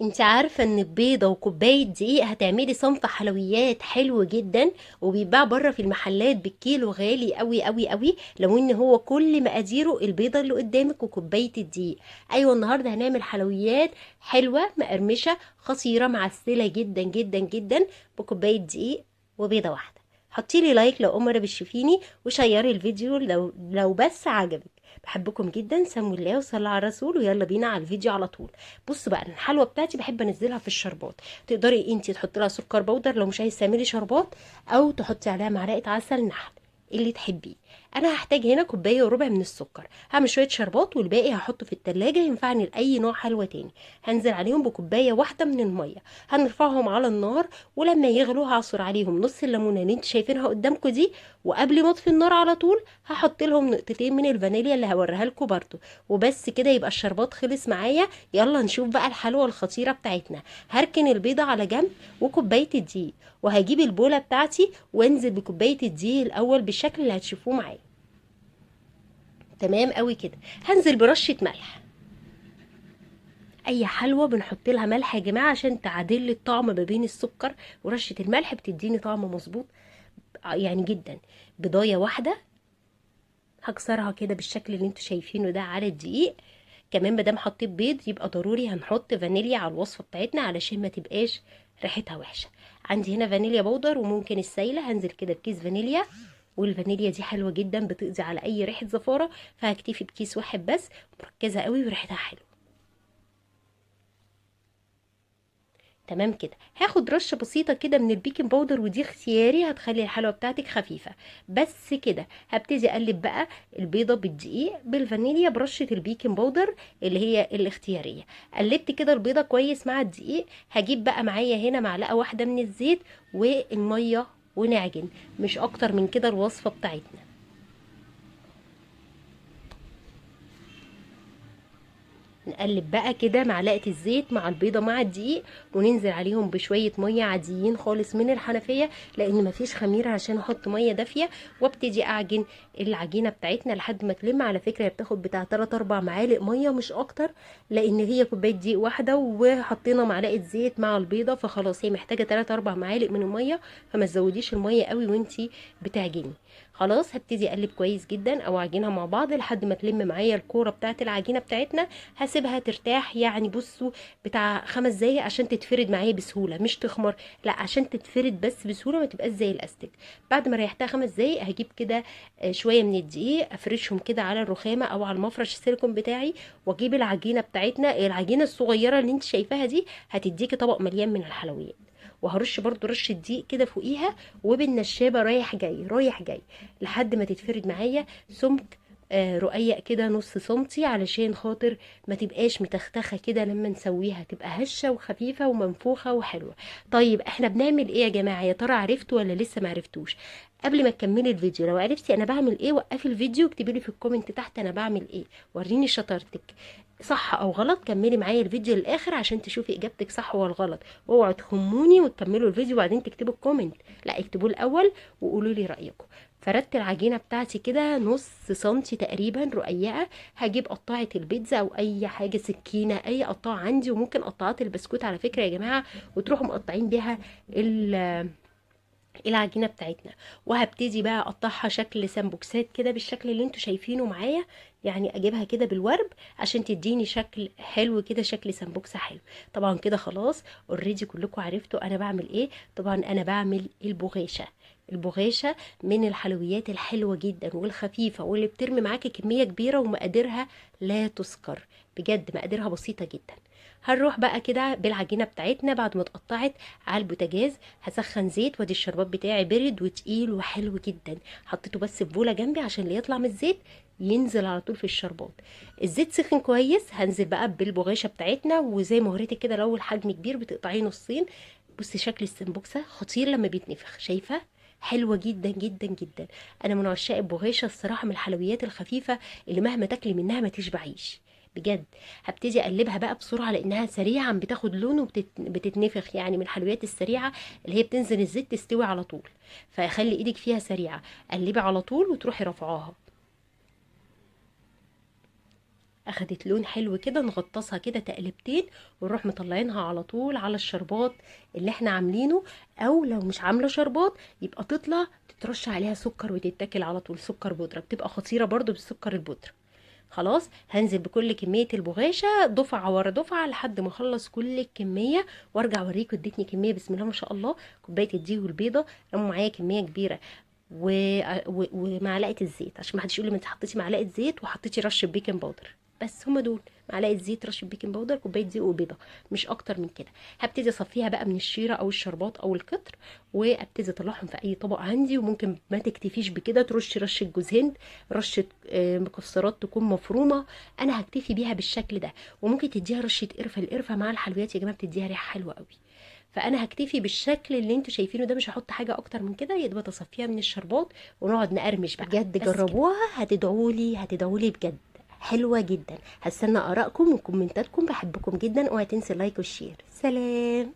انت عارفة ان بيضة وكوباية دقيق هتعملي صنف حلويات حلو جدا، وبيتباع بره في المحلات بالكيلو، غالي قوي قوي قوي. لو ان هو كل مقاديره البيضة اللي قدامك وكوباية الدقيق. ايوه، النهاردة هنعمل حلويات حلوة مقرمشة خطيرة معسلة جدا جدا جدا بكوباية دقيق وبيضة واحدة. حطي لي لايك لو اول مرة بتشوفيني، وشيري الفيديو لو بس عجبك. بحبكم جدا، سموا الله وصلوا على الرسول، ويلا بينا على الفيديو على طول. بص بقى، الحلوه بتاعتي بحب انزلها في الشربات. تقدري انت تحطي لها سكر بودر لو مش عايز تعملي شربات، او تحطي عليها معلقه عسل نحل اللي تحبيه. انا هحتاج هنا كوبايه وربع من السكر. هعمل شويه شربات والباقي هحطه في التلاجة ينفعني لاي نوع حلوى تاني. هنزل عليهم بكوبايه واحده من الميه. هنرفعهم على النار، ولما يغلوا هعصر عليهم نص الليمونه اللي انت شايفينها قدامكم دي. وقبل ما اطفي النار على طول هحط لهم نقطتين من الفانيليا اللي هوريها لكم برده. وبس كده يبقى الشربات خلص معايا. يلا نشوف بقى الحلوة الخطيرة بتاعتنا. هركن البيضة على جنب وكوباية الدقيق، وهجيب البولة بتاعتي وانزل بكوباية الدقيق الاول بالشكل اللي هتشوفوه معايا. تمام قوي كده. هنزل برشة ملح. اي حلوة بنحط لها ملح يا جماعة عشان تعادل الطعم ما بين السكر، ورشة الملح بتديني طعم مظبوط يعني جدا. بضاية واحدة هكسرها كده بالشكل اللي انتوا شايفينه ده على الدقيق. كمان مادام حطيت بيض يبقى ضروري هنحط فانيليا على الوصفه بتاعتنا علشان ما تبقاش ريحتها وحشه. عندي هنا فانيليا بودر وممكن السايله، هنزل كده بكيس فانيليا. والفانيليا دي حلوه جدا، بتقضي على اي ريحه زفاره، فهكتفي بكيس واحد بس. مركزه قوي وريحتها حلوه. تمام كده. هاخد رشه بسيطه كده من البيكنج باودر، ودي اختياري، هتخلي الحلوه بتاعتك خفيفه. بس كده هبتدي اقلب بقى البيضه بالدقيق بالفانيليا برشه البيكنج باودر اللي هي الاختياريه. قلبت كده البيضه كويس مع الدقيق. هجيب بقى معايا هنا معلقه واحده من الزيت والميه ونعجن. مش اكتر من كده الوصفه بتاعتنا. نقلب بقى كده معلقة الزيت مع البيضة مع الدقيق، وننزل عليهم بشوية مية عاديين خالص من الحنفية، لان مفيش خميرة عشان احط مية دافية. وابتدي اعجن العجينة بتاعتنا لحد ما تلم. على فكرة هي بتاخد بتاع 3 4 معالق مية مش اكتر، لان هي كوباية دقيق واحدة وحطينا معلقة زيت مع البيضة، فخلاص هي محتاجة 3 4 معالق من المية. فما تزوديش المية قوي وانتي بتعجني. خلاص هبتدي اقلب كويس جدا او اعجنها مع بعض لحد ما تلم معايا الكوره بتاعت العجينه بتاعتنا. هسيبها ترتاح يعني، بصوا، بتاع 5 دقايق عشان تتفرد معايا بسهوله، مش تخمر، لا عشان تتفرد بس بسهوله ما تبقاش زي الاستيك. بعد ما ريحتها 5 دقايق هجيب كده شويه من الدقيق افرشهم كده على الرخامه او على المفرش السيليكون بتاعي. واجيب العجينه بتاعتنا، العجينه الصغيره اللي انت شايفاها دي هتديكي طبق مليان من الحلويات. وهرش برضو رشه دقيق كده فوقيها، وبالنشابه رايح جاي رايح جاي لحد ما تتفرد معايا سمك رقيق كده نص سنتي، علشان خاطر ما تبقاش متختخه كده، لما نسويها تبقى هشه وخفيفه ومنفوخه وحلوه. طيب احنا بنعمل ايه يا جماعه؟ يا ترى عرفتوا ولا لسه ما عرفتوش؟ قبل ما تكملي الفيديو، لو عرفتي انا بعمل ايه وقفي الفيديو واكتبي لي في الكومنت تحت انا بعمل ايه، وريني شطارتك. صح او غلط كملي معايا الفيديو للاخر عشان تشوفي اجابتك صح ولا غلط. واوعوا تخموني وتكملوا الفيديو وبعدين تكتبوا الكومنت، لا اكتبوه الاول وقولوا لي رايكم. فردت العجينه بتاعتي كده نص سنتي تقريبا رقيقه. هجيب قطاعه البيتزا او اي حاجه، سكينه، اي قطاع عندي، وممكن قطاعات البسكوت على فكره يا جماعه، وتروحوا مقطعين بيها العجينه بتاعتنا. وهبتدي بقى اقطعها شكل سمبوكسات كده بالشكل اللي انتوا شايفينه معايا. يعني اجيبها كده بالورب عشان تديني شكل حلو كده، شكل سمبوكسه حلو. طبعا كده خلاص اوريدي كلكم عرفتوا انا بعمل ايه. طبعا انا بعمل البغاشه. البغاشه من الحلويات الحلوه جدا والخفيفه واللي بترمي معاكي كميه كبيره ومقاديرها لا تذكر. بجد مقاديرها بسيطه جدا. هنروح بقى كده بالعجينه بتاعتنا بعد ما اتقطعت على البوتاجاز. هسخن زيت، وادي الشربات بتاعي برد وتقيل وحلو جدا. حطيته بس في بوله جنبي عشان اللي يطلع من الزيت ينزل على طول في الشربات. الزيت سخن كويس، هنزل بقى بالبغاشه بتاعتنا، وزي ما وريتك كده لو الحجم كبير بتقطعيه نصين. بصي شكل السمبوكسه خطير لما بيتنفخ، شايفه؟ حلوه جدا جدا جدا. انا من عشاق البغاشه الصراحه، من الحلويات الخفيفه اللي مهما تاكلي منها ما تشبعيش بجد. هبتدي اقلبها بقى بسرعه لانها سريعا بتاخد لون وبتتنفخ، يعني من الحلويات السريعه اللي هي بتنزل الزيت تستوي على طول. فخلي ايدك فيها سريعه، قلبي على طول وتروحي رافعاها. اخدت لون حلو كده، نغطسها كده تقلبتين ونروح مطلعينها على طول على الشربات اللي احنا عاملينه. او لو مش عامله شربات يبقى تطلع تترش عليها سكر وتتاكل على طول، سكر بودره بتبقى خطيره برضو بالسكر البودره. خلاص هنزل بكل كميه البغاشه دفعه ورا دفعه لحد ما اخلص كل الكميه، وارجع اوريكم ادتني كميه بسم الله ما شاء الله. كوبايه الدقيق والبيضه رموا معايا كميه كبيره، و... ومعلقه الزيت، عشان ما حدش يقول لي ما انت حطيتي معلقه زيت وحطيتي رشه بيكنج باودر. بس هما دول، معلقه زيت، رشه بيكنج باودر، كوبايه دقيق وبيضه، مش اكتر من كده. هبتدي اصفيها بقى من الشيره او الشربات او القطر، وابتدي اطلعهم في اي طبق عندي. وممكن ما تكتفيش بكده، ترشي رشه جوز هند، رشه مكسرات تكون مفرومه. انا هكتفي بيها بالشكل ده. وممكن تديها رشه قرفه، القرفه مع الحلويات يا جماعه بتديها ريحه حلوه قوي. فانا هكتفي بالشكل اللي انتوا شايفينه ده، مش هحط حاجه اكتر من كده، يا دوب اصفيها من الشربات ونقعد نقرمش بقى. بجد جربوها هتدعولي، هتدعولي بجد، حلوه جدا. هستنى ارائكم وكومنتاتكم، بحبكم جدا. اوعي تنسوا اللايك والشير. سلام.